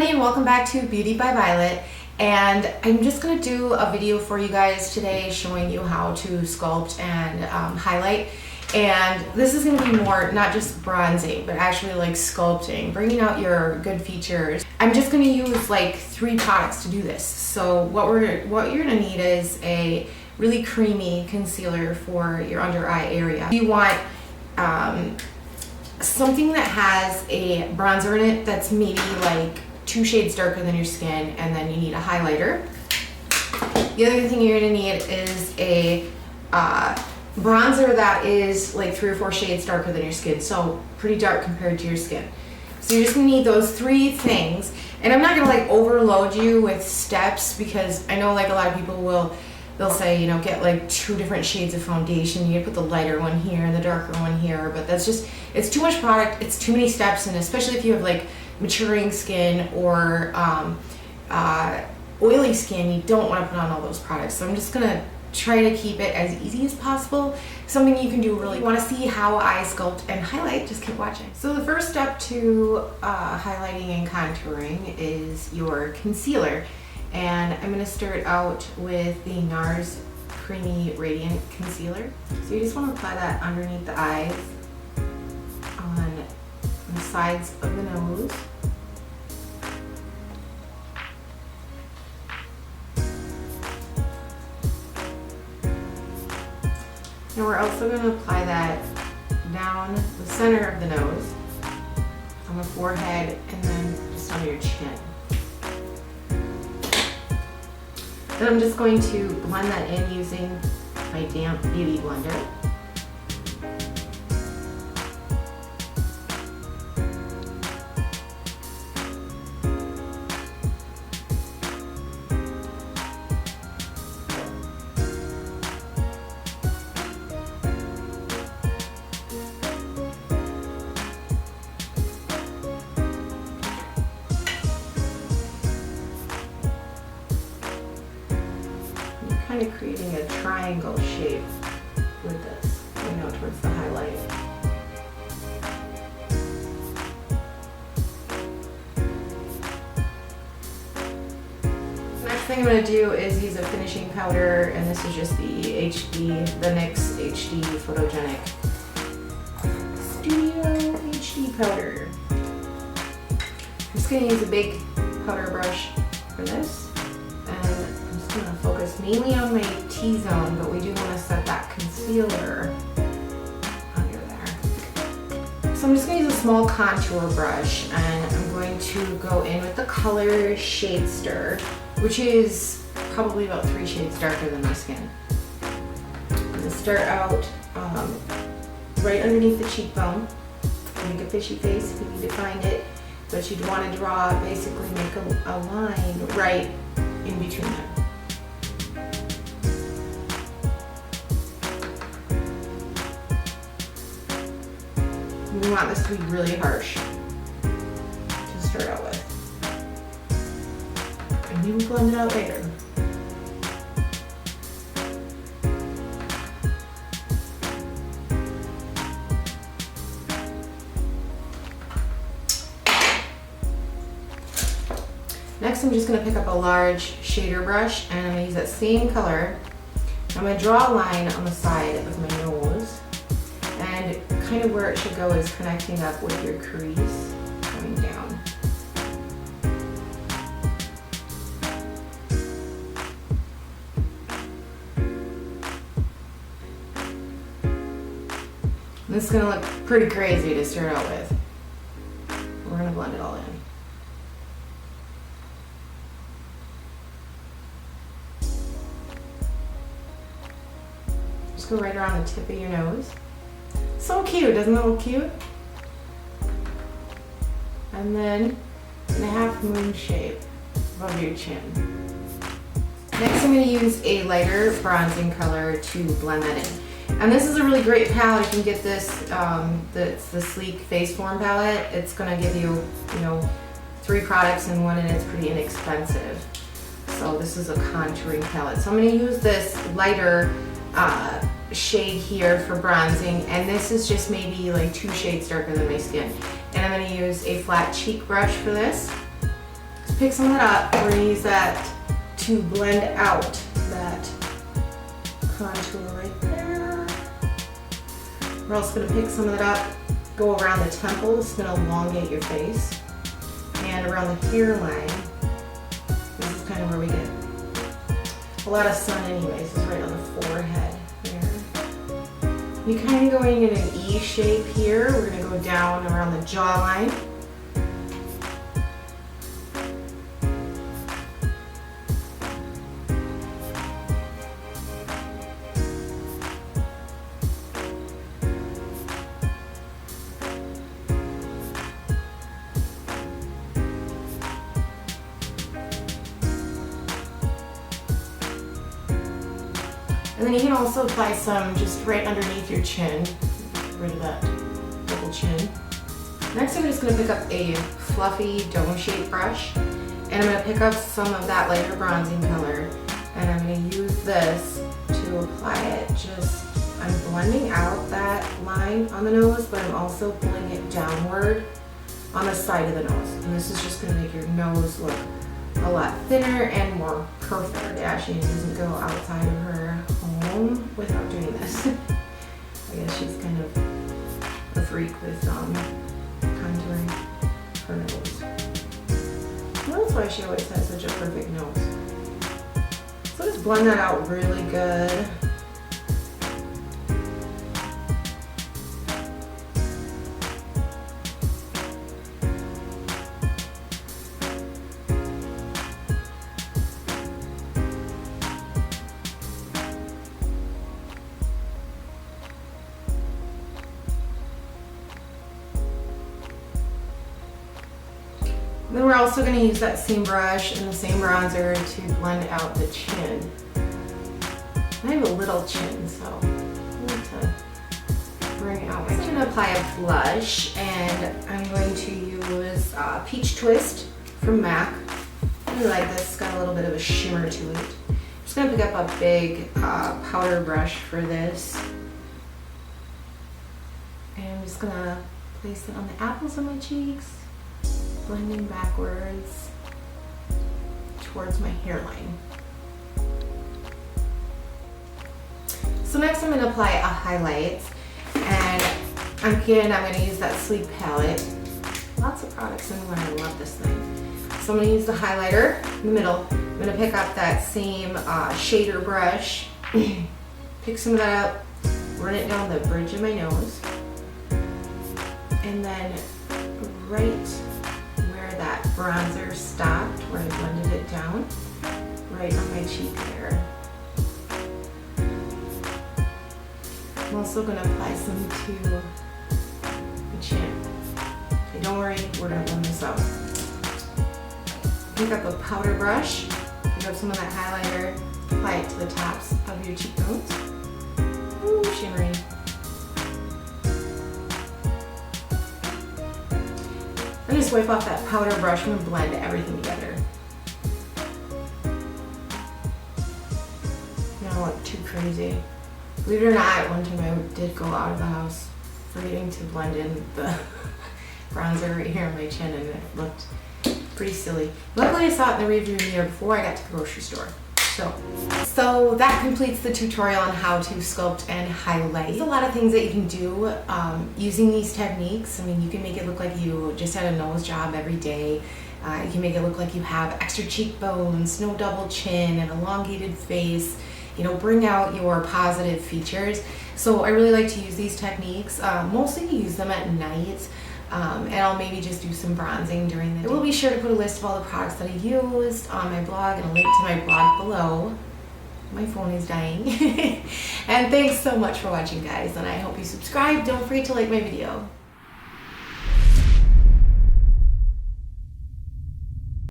everybody and welcome back to Beauty by Violett, and I'm just going to do a video for you guys today showing you how to sculpt and highlight. And this is going to be more not just bronzing but actually like sculpting, bringing out your good features. I'm just going to use like 3 products to do this. So what you're going to need is a really creamy concealer for your under eye area. You want something that has a bronzer in it that's maybe like 2 shades darker than your skin, and then you need a highlighter. The other thing you're going to need is a bronzer that is like 3 or 4 shades darker than your skin, so pretty dark compared to your skin. So you're just going to need those 3 things, and I'm not going to like overload you with steps because I know like a lot of people they'll say, you know, get like 2 different shades of foundation. You gotta put the lighter one here and the darker one here, but that's just, it's too much product, it's too many steps, and especially if you have like maturing skin or oily skin, you don't want to put on all those products. So I'm just gonna try to keep it as easy as possible. Something you can do really. Want to see how I sculpt and highlight? Just keep watching. So the first step to highlighting and contouring is your concealer. And I'm going to start out with the NARS Creamy Radiant Concealer. So you just want to apply that underneath the eyes, on the sides of the nose, and we're also going to apply that down the center of the nose, on the forehead, and then just under your chin. Then I'm just going to blend that in using my damp beauty blender. Kind of creating a triangle shape with this, you know, towards the highlight. Next thing I'm going to do is use a finishing powder, and this is just the NYX HD Photogenic Studio HD powder. I'm just going to use a big powder brush for this. I'm going to focus mainly on my T-zone, but we do want to set that concealer under there. So I'm just going to use a small contour brush, and I'm going to go in with the color Shade Stir, which is probably about 3 shades darker than my skin. I'm going to start out right underneath the cheekbone. Make a fishy face if you need to find it, but you'd want to draw, basically make a line right in between them. We want this to be really harsh to start out with, and you will blend it out later. Next, I'm just going to pick up a large shader brush, and I'm going to use that same color. I'm going to draw a line on the side of my nose, and kind of where it should go is connecting up with your crease, going down. This is going to look pretty crazy to start out with. We're going to blend it all in. Just go right around the tip of your nose. So cute, doesn't that look cute? And then in a half moon shape above your chin. Next, I'm going to use a lighter bronzing color to blend that in. And this is a really great palette. You can get this, it's the Sleek Face Form palette. It's going to give you, 3 products in one, and it's pretty inexpensive. So this is a contouring palette. So I'm going to use this lighter shade here for bronzing, and this is just maybe like 2 shades darker than my skin. And I'm going to use a flat cheek brush for this. pick some of that up. We're gonna use that to blend out that contour right there. We're also gonna pick some of that up, go around the temples, it's gonna elongate your face, and around the hairline. This is kind of where we get a lot of sun anyways, is right on the forehead there. You're kind of going in an E shape here. We're gonna go down around the jawline. And then you can also apply some just right underneath your chin, get rid of that double chin. Next I'm just going to pick up a fluffy dome-shaped brush, and I'm going to pick up some of that lighter bronzing color, and I'm going to use this to apply it. I'm blending out that line on the nose, but I'm also pulling it downward on the side of the nose. And this is just going to make your nose look a lot thinner and more perfect. Ashley doesn't go outside of her home without doing this. I guess she's kind of a freak with contouring her nose. Well, that's why she always has such a perfect nose. So just blend that out really good. Then we're also going to use that same brush and the same bronzer to blend out the chin. I have a little chin, so I need to bring out my chin. I'm going to apply a blush, and I'm going to use Peach Twist from MAC. I really like this. It's got a little bit of a shimmer to it. I'm just going to pick up a big powder brush for this. And I'm just going to place it on the apples of my cheeks, blending backwards towards my hairline. So next I'm going to apply a highlight, and again I'm going to use that Sleek palette. Lots of products in one. I love this thing. So I'm going to use the highlighter in the middle. I'm going to pick up that same shader brush, pick some of that up, run it down the bridge of my nose, and then right that bronzer stopped, where I blended it down, right on my cheek there. I'm also going to apply some to the chin. Okay, don't worry, we're going to blend this out. Pick up a powder brush, pick up some of that highlighter, apply it to the tops of your cheekbones. Ooh, shimmery. I'm going to wipe off that powder brush. I'm going to blend everything together. I don't look too crazy. Believe it or not, one time I did go out of the house forgetting to blend in the bronzer right here on my chin, and it looked pretty silly. Luckily I saw it in the rearview mirror before I got to the grocery store. So that completes the tutorial on how to sculpt and highlight. There's a lot of things that you can do using these techniques. I mean, you can make it look like you just had a nose job every day. You can make it look like you have extra cheekbones, no double chin, an elongated face. You know, bring out your positive features. So I really like to use these techniques. Mostly use them at night. And I'll maybe just do some bronzing during the day. I will be sure to put a list of all the products that I used on my blog and a link to my blog below. My phone is dying. And thanks so much for watching, guys, and I hope you subscribe. Don't forget to like my video.